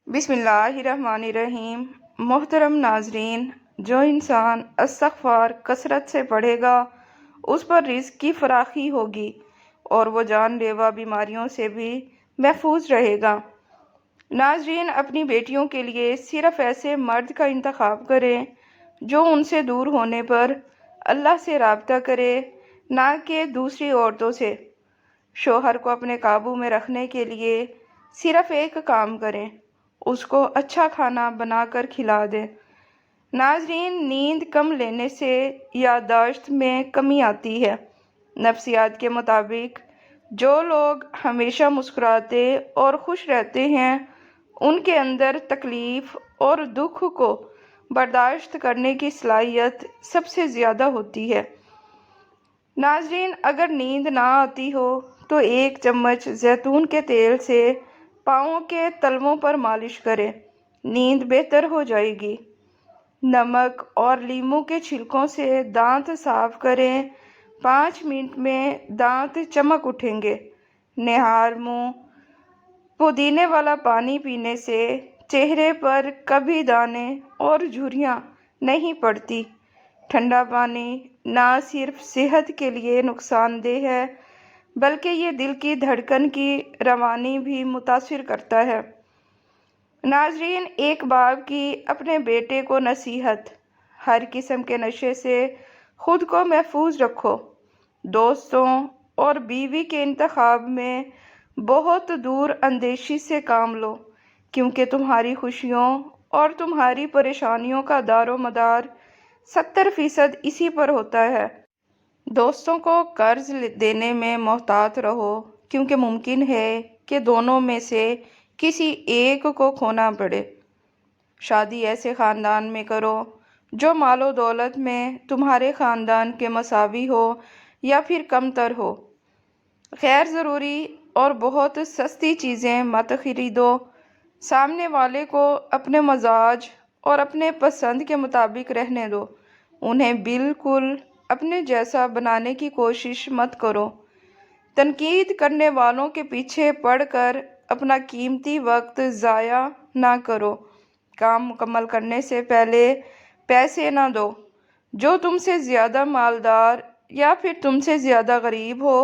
بسم اللہ الرحمن الرحیم۔ محترم ناظرین، جو انسان استغفار کثرت سے پڑھے گا اس پر رزق کی فراخی ہوگی اور وہ جان لیوا بیماریوں سے بھی محفوظ رہے گا۔ ناظرین، اپنی بیٹیوں کے لیے صرف ایسے مرد کا انتخاب کریں جو ان سے دور ہونے پر اللہ سے رابطہ کرے، نہ کہ دوسری عورتوں سے۔ شوہر کو اپنے قابو میں رکھنے کے لیے صرف ایک کام کریں، اس کو اچھا کھانا بنا کر کھلا دیں۔ ناظرین، نیند کم لینے سے یادداشت میں کمی آتی ہے۔ نفسیات کے مطابق جو لوگ ہمیشہ مسکراتے اور خوش رہتے ہیں ان کے اندر تکلیف اور دکھ کو برداشت کرنے کی صلاحیت سب سے زیادہ ہوتی ہے۔ ناظرین، اگر نیند نہ آتی ہو تو 1 چمچ زیتون کے تیل سے پاؤں کے تلووں پر مالش کریں، نیند بہتر ہو جائے گی۔ نمک اور لیموں کے چھلکوں سے دانت صاف کریں، 5 منٹ میں دانت چمک اٹھیں گے۔ نہار منہ پودینے والا پانی پینے سے چہرے پر کبھی دانے اور جھریاں نہیں پڑتی۔ ٹھنڈا پانی نہ صرف صحت کے لیے نقصان دہ ہے بلکہ یہ دل کی دھڑکن کی روانی بھی متاثر کرتا ہے۔ ناظرین، ایک باپ کی اپنے بیٹے کو نصیحت: ہر قسم کے نشے سے خود کو محفوظ رکھو۔ دوستوں اور بیوی کے انتخاب میں بہت دور اندیشی سے کام لو، کیونکہ تمہاری خوشیوں اور تمہاری پریشانیوں کا دار و مدار 70% اسی پر ہوتا ہے۔ دوستوں کو قرض دینے میں محتاط رہو، کیونکہ ممکن ہے کہ دونوں میں سے کسی ایک کو کھونا پڑے۔ شادی ایسے خاندان میں کرو جو مال و دولت میں تمہارے خاندان کے مساوی ہو یا پھر کم تر ہو۔ غیر ضروری اور بہت سستی چیزیں مت خریدو۔ سامنے والے کو اپنے مزاج اور اپنے پسند کے مطابق رہنے دو، انہیں بالکل اپنے جیسا بنانے کی کوشش مت کرو۔ تنقید کرنے والوں کے پیچھے پڑ کر اپنا قیمتی وقت ضائع نہ کرو۔ کام مکمل کرنے سے پہلے پیسے نہ دو۔ جو تم سے زیادہ مالدار یا پھر تم سے زیادہ غریب ہو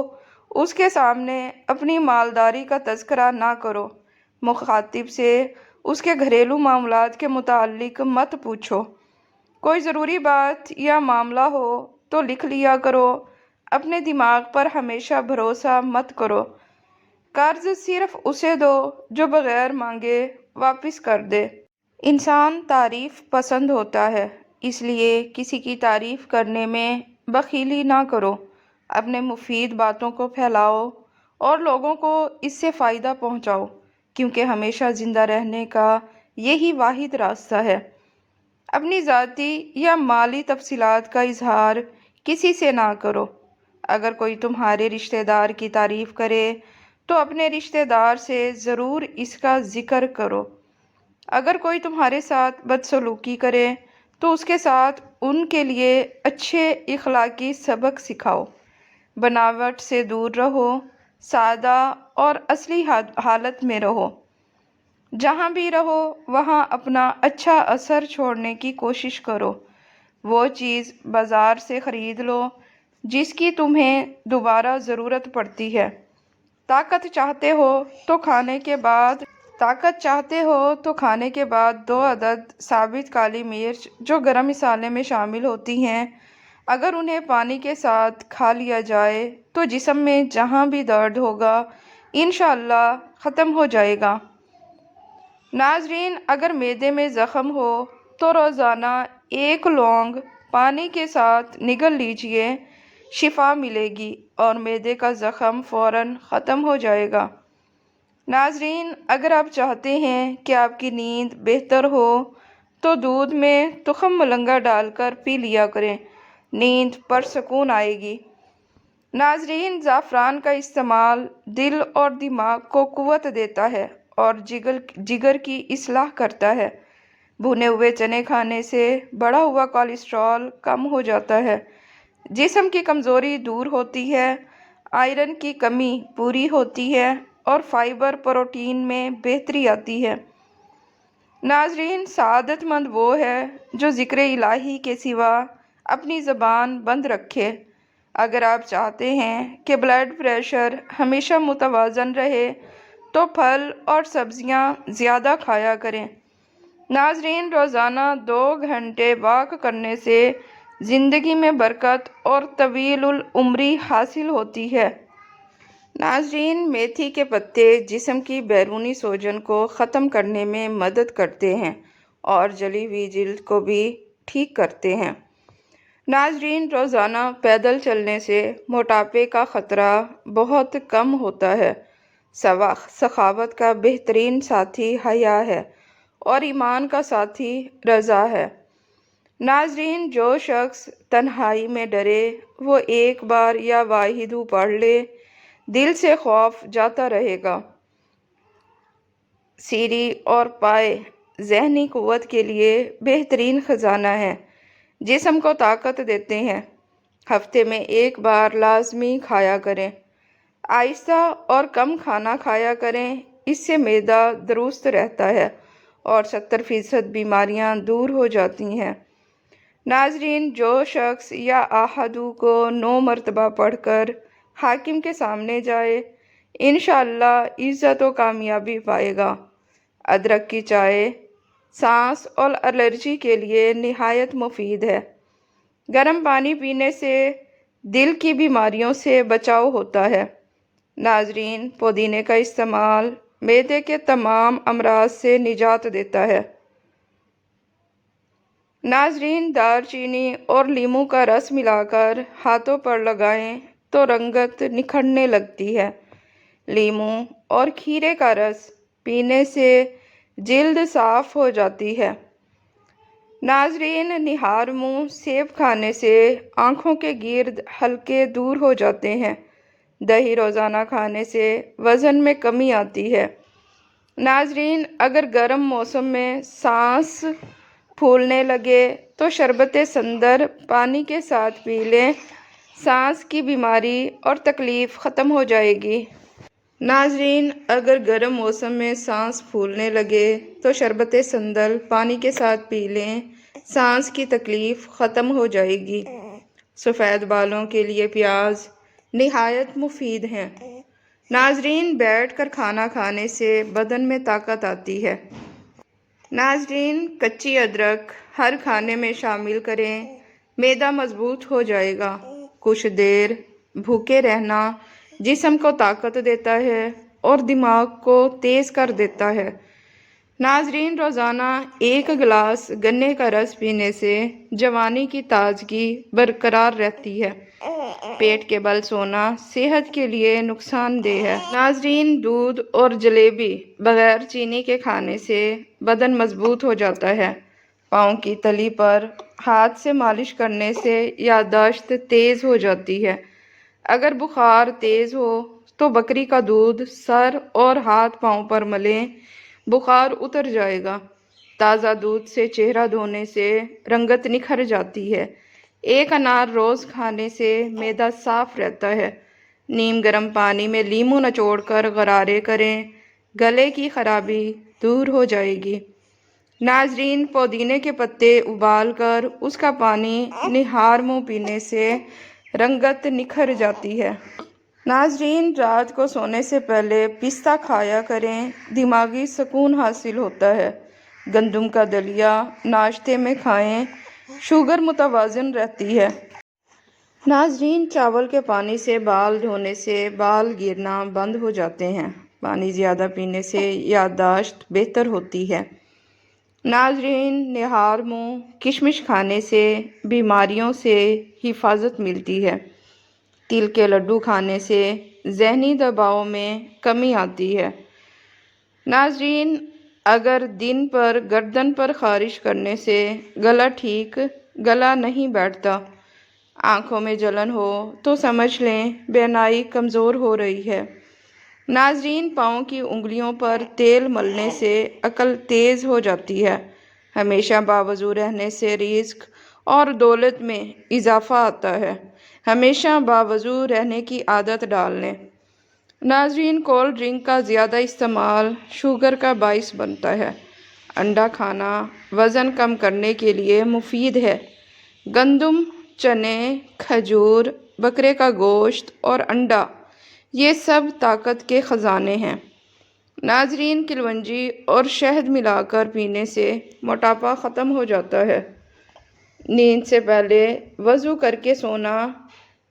اس کے سامنے اپنی مالداری کا تذکرہ نہ کرو۔ مخاطب سے اس کے گھریلو معاملات کے متعلق مت پوچھو۔ کوئی ضروری بات یا معاملہ ہو تو لکھ لیا کرو۔ اپنے دماغ پر ہمیشہ بھروسہ مت کرو۔ قرض صرف اسے دو جو بغیر مانگے واپس کر دے۔ انسان تعریف پسند ہوتا ہے، اس لیے کسی کی تعریف کرنے میں بخیلی نہ کرو۔ اپنے مفید باتوں کو پھیلاؤ اور لوگوں کو اس سے فائدہ پہنچاؤ، کیونکہ ہمیشہ زندہ رہنے کا یہی واحد راستہ ہے۔ اپنی ذاتی یا مالی تفصیلات کا اظہار کسی سے نہ کرو۔ اگر کوئی تمہارے رشتہ دار کی تعریف کرے تو اپنے رشتہ دار سے ضرور اس کا ذکر کرو۔ اگر کوئی تمہارے ساتھ بدسلوکی کرے تو اس کے ساتھ ان کے لیے اچھے اخلاقی سبق سکھاؤ۔ بناوٹ سے دور رہو، سادہ اور اصلی حالت میں رہو۔ جہاں بھی رہو وہاں اپنا اچھا اثر چھوڑنے کی کوشش کرو۔ وہ چیز بازار سے خرید لو جس کی تمہیں دوبارہ ضرورت پڑتی ہے۔ طاقت چاہتے ہو تو کھانے کے بعد 2 عدد ثابت کالی مرچ جو گرم مصالحے میں شامل ہوتی ہیں، اگر انہیں پانی کے ساتھ کھا لیا جائے تو جسم میں جہاں بھی درد ہوگا انشاءاللہ ختم ہو جائے گا۔ ناظرین، اگر معدے میں زخم ہو تو روزانہ 1 لونگ پانی کے ساتھ نگل لیجیے، شفا ملے گی اور معدے کا زخم فوراً ختم ہو جائے گا۔ ناظرین، اگر آپ چاہتے ہیں کہ آپ کی نیند بہتر ہو تو دودھ میں تخم ملنگا ڈال کر پی لیا کریں، نیند پرسکون آئے گی۔ ناظرین، زعفران کا استعمال دل اور دماغ کو قوت دیتا ہے اور جگر کی اصلاح کرتا ہے۔ بھنے ہوئے چنے کھانے سے بڑھا ہوا کولیسٹرول کم ہو جاتا ہے، جسم کی کمزوری دور ہوتی ہے، آئرن کی کمی پوری ہوتی ہے اور فائبر پروٹین میں بہتری آتی ہے۔ ناظرین، سعادت مند وہ ہے جو ذکر الہی کے سوا اپنی زبان بند رکھے۔ اگر آپ چاہتے ہیں کہ بلڈ پریشر ہمیشہ متوازن رہے تو پھل اور سبزیاں زیادہ کھایا کریں۔ ناظرین، روزانہ 2 گھنٹے واک کرنے سے زندگی میں برکت اور طویل العمری حاصل ہوتی ہے۔ ناظرین، میتھی کے پتے جسم کی بیرونی سوجن کو ختم کرنے میں مدد کرتے ہیں اور جلی ہوئی جلد کو بھی ٹھیک کرتے ہیں۔ ناظرین، روزانہ پیدل چلنے سے موٹاپے کا خطرہ بہت کم ہوتا ہے۔ سخاوت کا بہترین ساتھی حیا ہے اور ایمان کا ساتھی رضا ہے۔ ناظرین، جو شخص تنہائی میں ڈرے وہ ایک بار یا واحدہ پڑھ لے، دل سے خوف جاتا رہے گا۔ سیری اور پائے ذہنی قوت کے لیے بہترین خزانہ ہیں، جسم کو طاقت دیتے ہیں۔ ہفتے میں 1 بار لازمی کھایا کریں۔ آہستہ اور کم کھانا کھایا کریں، اس سے معدہ درست رہتا ہے اور 70% بیماریاں دور ہو جاتی ہیں۔ ناظرین، جو شخص یا احدو کو 9 مرتبہ پڑھ کر حاکم کے سامنے جائے، انشاءاللہ عزت و کامیابی پائے گا۔ ادرک کی چائے سانس اور الرجی کے لیے نہایت مفید ہے۔ گرم پانی پینے سے دل کی بیماریوں سے بچاؤ ہوتا ہے۔ ناظرین، پودینے کا استعمال معدے کے تمام امراض سے نجات دیتا ہے۔ ناظرین، دار چینی اور لیموں کا رس ملا کر ہاتھوں پر لگائیں تو رنگت نکھرنے لگتی ہے۔ لیموں اور کھیرے کا رس پینے سے جلد صاف ہو جاتی ہے۔ ناظرین، نہار منہ سیب کھانے سے آنکھوں کے گرد حلقے دور ہو جاتے ہیں۔ دہی روزانہ کھانے سے وزن میں کمی آتی ہے۔ ناظرین، اگر گرم موسم میں سانس پھولنے لگے تو شربت سندر پانی کے ساتھ پی لیں، سانس کی بیماری اور تکلیف ختم ہو جائے گی۔ ناظرین، اگر گرم موسم میں سانس پھولنے لگے تو شربت سندر پانی کے ساتھ پی لیں، سانس کی تکلیف ختم ہو جائے گی۔ سفید بالوں کے لیے پیاز نہایت مفید ہیں۔ ناظرین، بیٹھ کر کھانا کھانے سے بدن میں طاقت آتی ہے۔ ناظرین، کچی ادرک ہر کھانے میں شامل کریں، معدہ مضبوط ہو جائے گا۔ کچھ دیر بھوکے رہنا جسم کو طاقت دیتا ہے اور دماغ کو تیز کر دیتا ہے۔ ناظرین، روزانہ 1 گلاس گنے کا رس پینے سے جوانی کی تازگی برقرار رہتی ہے۔ پیٹ کے بل سونا صحت کے لیے نقصان دہ ہے۔ ناظرین، دودھ اور جلیبی بغیر چینی کے کھانے سے بدن مضبوط ہو جاتا ہے۔ پاؤں کی تلی پر ہاتھ سے مالش کرنے سے یادداشت تیز ہو جاتی ہے۔ اگر بخار تیز ہو تو بکری کا دودھ سر اور ہاتھ پاؤں پر ملیں، بخار اتر جائے گا۔ تازہ دودھ سے چہرہ دھونے سے رنگت نکھر جاتی ہے۔ 1 انار روز کھانے سے معدہ صاف رہتا ہے۔ نیم گرم پانی میں لیموں نچوڑ کر غرارے کریں، گلے کی خرابی دور ہو جائے گی۔ ناظرین، پودینے کے پتے ابال کر اس کا پانی نہار منہ پینے سے رنگت نکھر جاتی ہے۔ ناظرین، رات کو سونے سے پہلے پستہ کھایا کریں، دماغی سکون حاصل ہوتا ہے۔ گندم کا دلیا ناشتے میں کھائیں، شوگر متوازن رہتی ہے۔ ناظرین، چاول کے پانی سے بال دھونے سے بال گرنا بند ہو جاتے ہیں۔ پانی زیادہ پینے سے یادداشت بہتر ہوتی ہے۔ ناظرین، نہار منہ کشمش کھانے سے بیماریوں سے حفاظت ملتی ہے۔ تل کے لڈو کھانے سے ذہنی دباؤ میں کمی آتی ہے۔ ناظرین، اگر دن پر گردن پر خارش کرنے سے گلا نہیں بیٹھتا، آنکھوں میں جلن ہو تو سمجھ لیں بینائی کمزور ہو رہی ہے۔ ناظرین، پاؤں کی انگلیوں پر تیل ملنے سے عقل تیز ہو جاتی ہے۔ ہمیشہ باوضو رہنے سے رزق اور دولت میں اضافہ آتا ہے۔ ہمیشہ باوضو رہنے کی عادت ڈال لیں۔ ناظرین، کولڈ ڈرنک کا زیادہ استعمال شوگر کا باعث بنتا ہے۔ انڈا کھانا وزن کم کرنے کے لیے مفید ہے۔ گندم، چنے، کھجور، بکرے کا گوشت اور انڈا یہ سب طاقت کے خزانے ہیں۔ ناظرین، کلونجی اور شہد ملا کر پینے سے موٹاپا ختم ہو جاتا ہے۔ نیند سے پہلے وضو کر کے سونا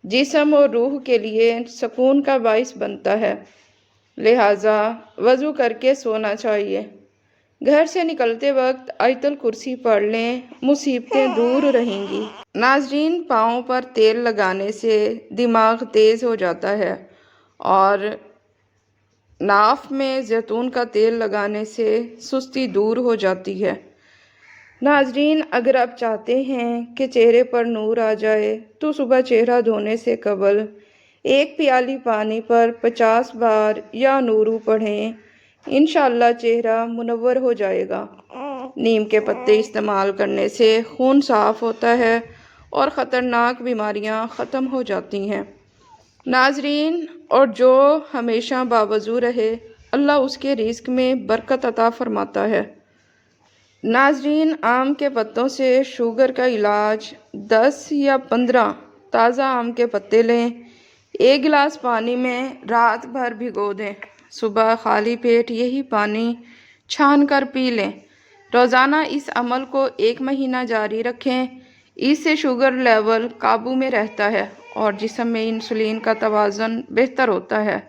جسم اور روح کے لیے سکون کا باعث بنتا ہے، لہٰذا وضو کر کے سونا چاہیے۔ گھر سے نکلتے وقت آیت الکرسی پڑھ لیں، مصیبتیں دور رہیں گی۔ ناظرین، پاؤں پر تیل لگانے سے دماغ تیز ہو جاتا ہے اور ناف میں زیتون کا تیل لگانے سے سستی دور ہو جاتی ہے۔ ناظرین، اگر آپ چاہتے ہیں کہ چہرے پر نور آ جائے تو صبح چہرہ دھونے سے قبل 1 پیالی پانی پر 50 بار یا نورو پڑھیں، انشاءاللہ چہرہ منور ہو جائے گا۔ نیم کے پتے استعمال کرنے سے خون صاف ہوتا ہے اور خطرناک بیماریاں ختم ہو جاتی ہیں۔ ناظرین، اور جو ہمیشہ باوضو رہے اللہ اس کے رزق میں برکت عطا فرماتا ہے۔ ناظرین، آم کے پتوں سے شوگر کا علاج 10 یا 15 تازہ آم کے پتے لیں، 1 گلاس پانی میں رات بھر بھگو دیں، صبح خالی پیٹ یہی پانی چھان کر پی لیں۔ روزانہ اس عمل کو 1 مہینہ جاری رکھیں، اس سے شوگر لیول قابو میں رہتا ہے اور جسم میں انسولین کا توازن بہتر ہوتا ہے۔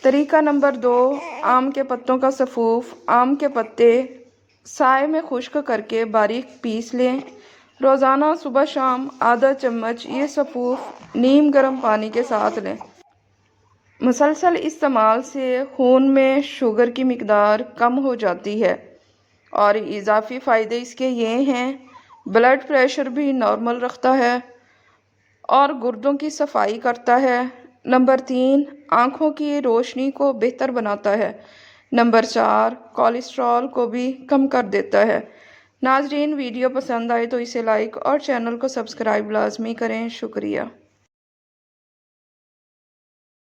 طریقہ نمبر 2، آم کے پتوں کا سفوف۔ آم کے پتے سائے میں خشک کر کے باریک پیس لیں، روزانہ صبح شام آدھا چمچ یہ سفوف نیم گرم پانی کے ساتھ لیں۔ مسلسل استعمال سے خون میں شوگر کی مقدار کم ہو جاتی ہے اور اضافی فائدے اس کے یہ ہیں: بلڈ پریشر بھی نارمل رکھتا ہے اور گردوں کی صفائی کرتا ہے۔ نمبر 3، آنکھوں کی روشنی کو بہتر بناتا ہے۔ نمبر 4، کولیسٹرول کو بھی کم کر دیتا ہے۔ ناظرین، ویڈیو پسند آئے تو اسے لائک اور چینل کو سبسکرائب لازمی کریں۔ شکریہ۔